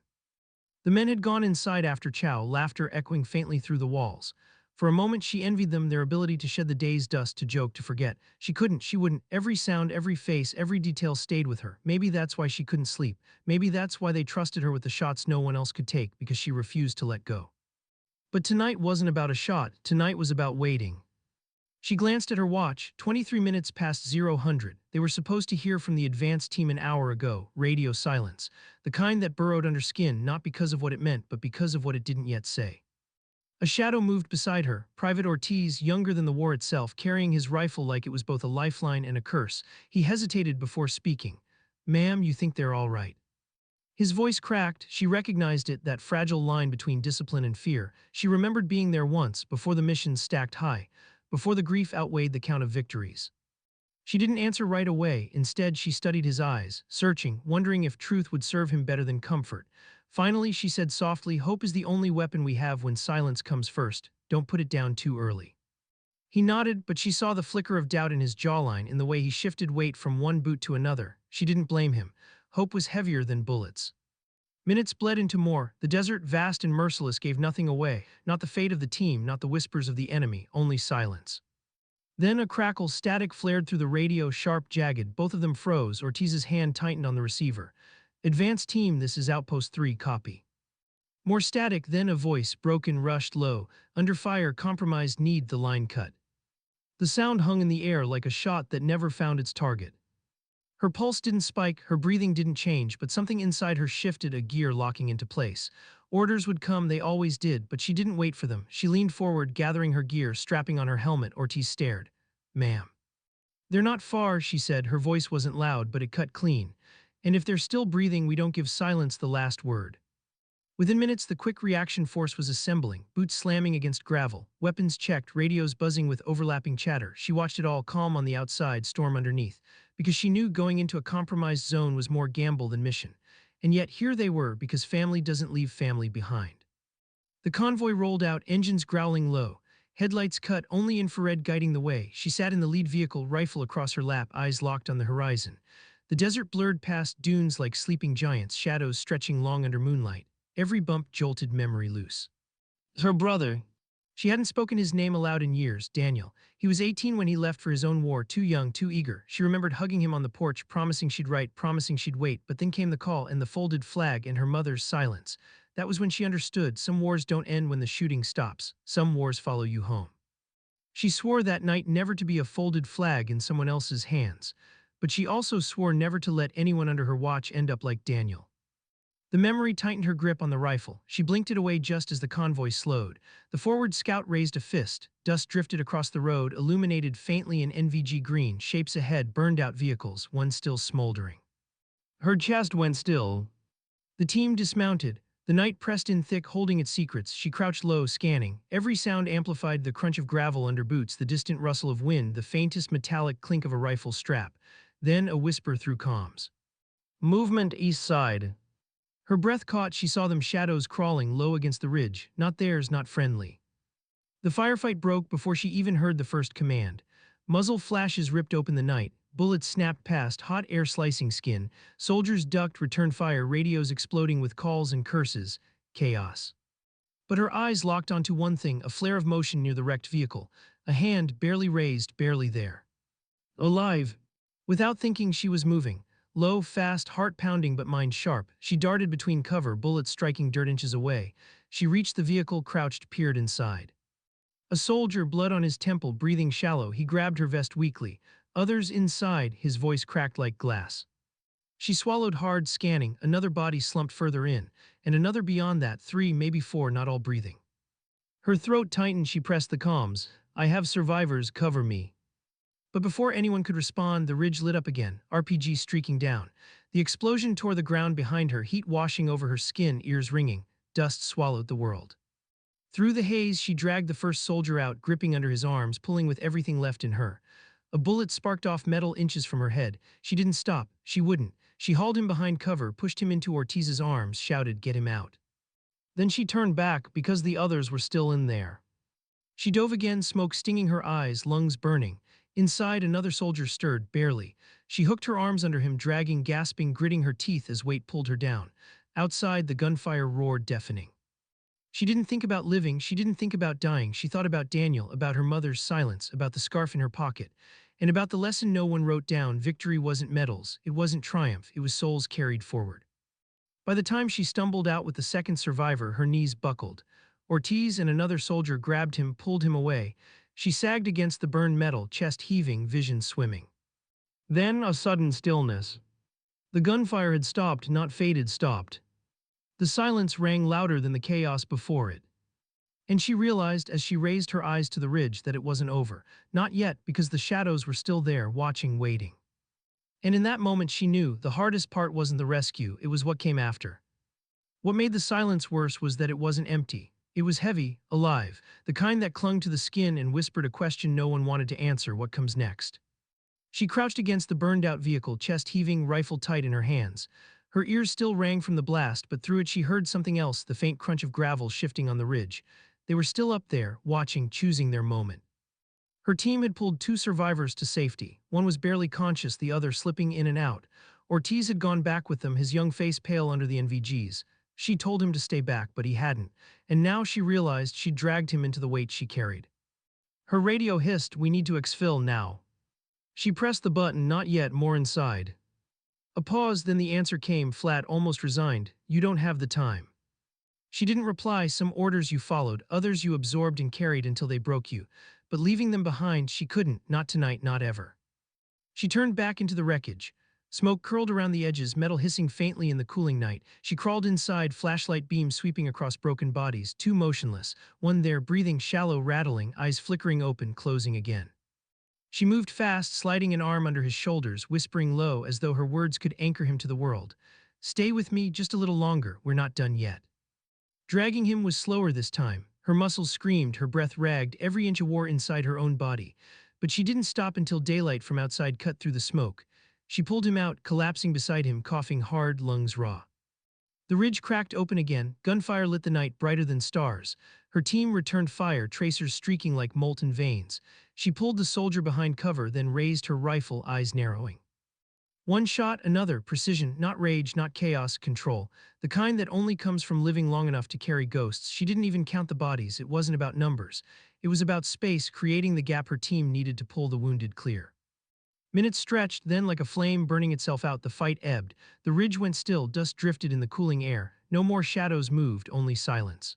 The men had gone inside after chow, laughter echoing faintly through the walls. For a moment she envied them, their ability to shed the day's dust, to joke, to forget. She couldn't, she wouldn't. Every sound, every face, every detail stayed with her. Maybe that's why she couldn't sleep. Maybe that's why they trusted her with the shots no one else could take, because she refused to let go. But tonight wasn't about a shot, tonight was about waiting. She glanced at her watch, 23 minutes past 00. They were supposed to hear from the advanced team an hour ago, radio silence. The kind that burrowed under skin, not because of what it meant, but because of what it didn't yet say. A shadow moved beside her, Private Ortiz, younger than the war itself, carrying his rifle like it was both a lifeline and a curse. He hesitated before speaking. "Ma'am, you think they're all right?" His voice cracked. She recognized it, that fragile line between discipline and fear. She remembered being there once, before the mission stacked high, before the grief outweighed the count of victories. She didn't answer right away. Instead, she studied his eyes, searching, wondering if truth would serve him better than comfort. Finally, she said softly, "Hope is the only weapon we have when silence comes first. Don't put it down too early." He nodded, but she saw the flicker of doubt in his jawline, in the way he shifted weight from one boot to another. She didn't blame him. Hope was heavier than bullets. Minutes bled into more. The desert, vast and merciless, gave nothing away. Not the fate of the team, not the whispers of the enemy, only silence. Then a crackle, static, flared through the radio, sharp, jagged. Both of them froze. Ortiz's hand tightened on the receiver. "Advanced team, this is Outpost 3, copy." More static, then a voice, broken, rushed, low. "Under fire, compromised, need the line cut." The sound hung in the air like a shot that never found its target. Her pulse didn't spike, her breathing didn't change, but something inside her shifted, a gear locking into place. Orders would come, they always did, but she didn't wait for them. She leaned forward, gathering her gear, strapping on her helmet. Ortiz stared. "Ma'am." "They're not far," she said. Her voice wasn't loud, but it cut clean. "And if they're still breathing, we don't give silence the last word." Within minutes, the quick reaction force was assembling, boots slamming against gravel, weapons checked, radios buzzing with overlapping chatter. She watched it all, calm on the outside, storm underneath, because she knew going into a compromised zone was more gamble than mission. And yet here they were, because family doesn't leave family behind. The convoy rolled out, engines growling low, headlights cut, only infrared guiding the way. She sat in the lead vehicle, rifle across her lap, eyes locked on the horizon. The desert blurred past, dunes like sleeping giants, shadows stretching long under moonlight. Every bump jolted memory loose. Her brother. She hadn't spoken his name aloud in years, Daniel. He was 18 when he left for his own war, too young, too eager. She remembered hugging him on the porch, promising she'd write, promising she'd wait, but then came the call and the folded flag and her mother's silence. That was when she understood, some wars don't end when the shooting stops. Some wars follow you home. She swore that night never to be a folded flag in someone else's hands, but she also swore never to let anyone under her watch end up like Daniel. The memory tightened her grip on the rifle. She blinked it away just as the convoy slowed. The forward scout raised a fist. Dust drifted across the road, illuminated faintly in NVG green. Shapes ahead, burned-out vehicles, one still smoldering. Her chest went still. The team dismounted. The night pressed in thick, holding its secrets. She crouched low, scanning. Every sound amplified, the crunch of gravel under boots, the distant rustle of wind, the faintest metallic clink of a rifle strap. Then a whisper through comms. "Movement east side." Her breath caught. She saw them, shadows crawling low against the ridge. Not theirs, not friendly. The firefight broke before she even heard the first command. Muzzle flashes ripped open the night. Bullets snapped past, hot air slicing skin. Soldiers ducked, returned fire, radios exploding with calls and curses. Chaos. But her eyes locked onto one thing, a flare of motion near the wrecked vehicle. A hand, barely raised, barely there. Alive. Without thinking, she was moving. Low, fast, heart pounding but mind sharp. She darted between cover, bullets striking dirt inches away. She reached the vehicle, crouched, peered inside. A soldier, blood on his temple, breathing shallow. He grabbed her vest weakly. Others inside, his voice cracked like glass. She swallowed hard, scanning. Another body slumped further in, and another beyond that, 3, maybe 4, not all breathing. Her throat tightened. She pressed the comms. "I have survivors, cover me." But before anyone could respond, the ridge lit up again, RPG streaking down. The explosion tore the ground behind her, heat washing over her skin, ears ringing. Dust swallowed the world. Through the haze, she dragged the first soldier out, gripping under his arms, pulling with everything left in her. A bullet sparked off metal inches from her head. She didn't stop. She wouldn't. She hauled him behind cover, pushed him into Ortiz's arms, shouted, "Get him out." Then she turned back because the others were still in there. She dove again, smoke stinging her eyes, lungs burning. Inside, another soldier stirred, barely. She hooked her arms under him, dragging, gasping, gritting her teeth as weight pulled her down. Outside, the gunfire roared, deafening. She didn't think about living, she didn't think about dying. She thought about Daniel, about her mother's silence, about the scarf in her pocket, and about the lesson no one wrote down. Victory wasn't medals, it wasn't triumph, it was souls carried forward. By the time she stumbled out with the second survivor, her knees buckled. Ortiz and another soldier grabbed him, pulled him away. She sagged against the burned metal, chest heaving, vision swimming. Then a sudden stillness. The gunfire had stopped, not faded, stopped. The silence rang louder than the chaos before it. And she realized as she raised her eyes to the ridge that it wasn't over. Not yet, because the shadows were still there, watching, waiting. And in that moment she knew the hardest part wasn't the rescue, it was what came after. What made the silence worse was that it wasn't empty. It was heavy, alive, the kind that clung to the skin and whispered a question no one wanted to answer: what comes next? She crouched against the burned-out vehicle, chest heaving, rifle tight in her hands. Her ears still rang from the blast, but through it she heard something else, the faint crunch of gravel shifting on the ridge. They were still up there, watching, choosing their moment. Her team had pulled two survivors to safety. One was barely conscious, the other slipping in and out. Ortiz had gone back with them, his young face pale under the NVGs. She told him to stay back, but he hadn't, and now she realized she'd dragged him into the weight she carried. Her radio hissed, "We need to exfil now." She pressed the button, not yet, more inside. A pause, then the answer came, flat, almost resigned, "You don't have the time." She didn't reply. Some orders you followed, others you absorbed and carried until they broke you. But leaving them behind, she couldn't, not tonight, not ever. She turned back into the wreckage. Smoke curled around the edges, metal hissing faintly in the cooling night. She crawled inside, flashlight beams sweeping across broken bodies, two motionless, one there, breathing shallow, rattling, eyes flickering open, closing again. She moved fast, sliding an arm under his shoulders, whispering low as though her words could anchor him to the world. "Stay with me just a little longer, we're not done yet." Dragging him was slower this time. Her muscles screamed, her breath ragged, every inch a war inside her own body. But she didn't stop until daylight from outside cut through the smoke. She pulled him out, collapsing beside him, coughing hard, lungs raw. The ridge cracked open again, gunfire lit the night brighter than stars. Her team returned fire, tracers streaking like molten veins. She pulled the soldier behind cover, then raised her rifle, eyes narrowing. One shot, another, precision, not rage, not chaos, control. The kind that only comes from living long enough to carry ghosts. She didn't even count the bodies, it wasn't about numbers. It was about space, creating the gap her team needed to pull the wounded clear. Minutes stretched, then like a flame burning itself out, the fight ebbed. The ridge went still, dust drifted in the cooling air. No more shadows moved, only silence.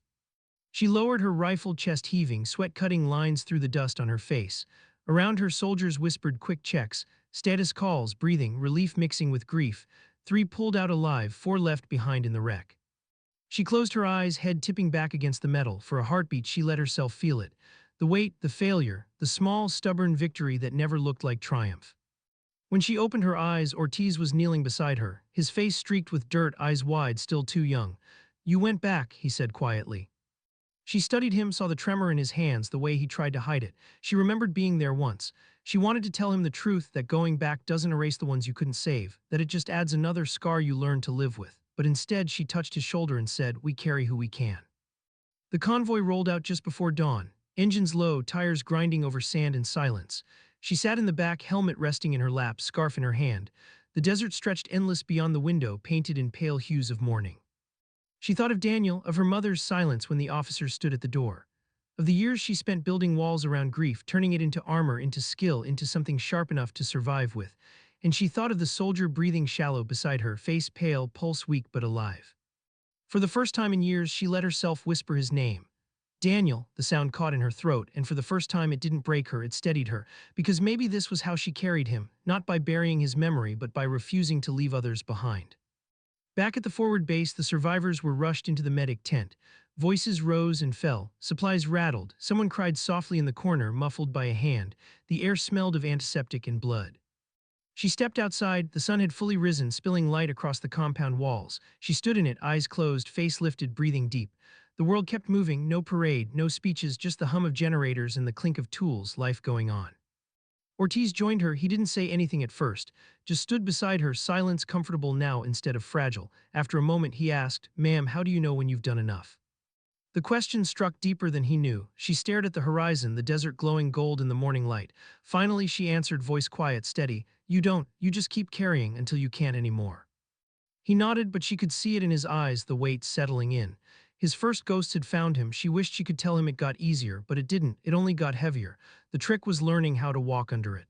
She lowered her rifle, chest heaving, sweat cutting lines through the dust on her face. Around her, soldiers whispered quick checks, status calls, breathing, relief mixing with grief. 3 pulled out alive, 4 left behind in the wreck. She closed her eyes, head tipping back against the metal. For a heartbeat, she let herself feel it. The weight, the failure, the small, stubborn victory that never looked like triumph. When she opened her eyes, Ortiz was kneeling beside her, his face streaked with dirt, eyes wide, still too young. "You went back," he said quietly. She studied him, saw the tremor in his hands, the way he tried to hide it. She remembered being there once. She wanted to tell him the truth, that going back doesn't erase the ones you couldn't save, that it just adds another scar you learn to live with. But instead, she touched his shoulder and said, "We carry who we can." The convoy rolled out just before dawn, engines low, tires grinding over sand in silence. She sat in the back, helmet resting in her lap, scarf in her hand. The desert stretched endless beyond the window, painted in pale hues of mourning. She thought of Daniel, of her mother's silence when the officers stood at the door, of the years she spent building walls around grief, turning it into armor, into skill, into something sharp enough to survive with. And she thought of the soldier breathing shallow beside her, face pale, pulse weak but alive. For the first time in years, she let herself whisper his name. Daniel, the sound caught in her throat, and for the first time it didn't break her, it steadied her, because maybe this was how she carried him, not by burying his memory but by refusing to leave others behind. Back at the forward base, the survivors were rushed into the medic tent. Voices rose and fell, supplies rattled, someone cried softly in the corner, muffled by a hand. The air smelled of antiseptic and blood. She stepped outside. The sun had fully risen, spilling light across the compound walls. She stood in it, eyes closed, face lifted, breathing deep. The world kept moving, no parade, no speeches, just the hum of generators and the clink of tools, life going on. Ortiz joined her. He didn't say anything at first, just stood beside her, silence comfortable now instead of fragile. After a moment he asked, "Ma'am, how do you know when you've done enough?" The question struck deeper than he knew. She stared at the horizon, the desert glowing gold in the morning light. Finally she answered, voice quiet, steady, "You don't, you just keep carrying until you can't anymore." He nodded, but she could see it in his eyes, the weight settling in. His first ghost had found him. She wished she could tell him it got easier, but it didn't. It only got heavier. The trick was learning how to walk under it.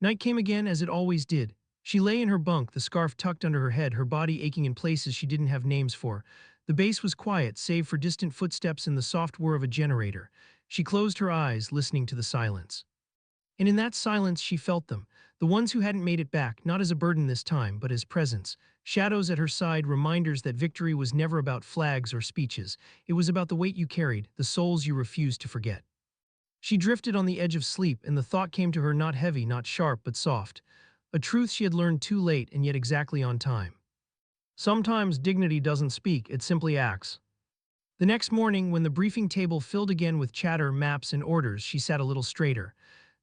Night came again, as it always did. She lay in her bunk, the scarf tucked under her head, her body aching in places she didn't have names for. The base was quiet, save for distant footsteps and the soft whir of a generator. She closed her eyes, listening to the silence. And in that silence she felt them, the ones who hadn't made it back, not as a burden this time, but as presence. Shadows at her side, reminders that victory was never about flags or speeches. It was about the weight you carried, the souls you refused to forget. She drifted on the edge of sleep, and the thought came to her, not heavy, not sharp, but soft. A truth she had learned too late and yet exactly on time. Sometimes dignity doesn't speak, it simply acts. The next morning, when the briefing table filled again with chatter, maps, and orders, she sat a little straighter.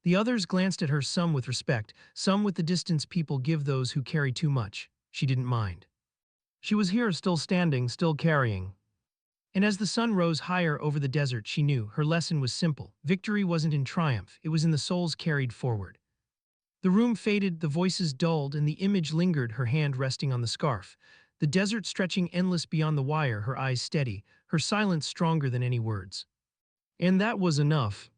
The others glanced at her, some with respect, some with the distance people give those who carry too much. She didn't mind. She was here, still standing, still carrying. And as the sun rose higher over the desert, she knew her lesson was simple. Victory wasn't in triumph, it was in the souls carried forward. The room faded, the voices dulled, and the image lingered, her hand resting on the scarf. The desert stretching endless beyond the wire, her eyes steady, her silence stronger than any words. And that was enough.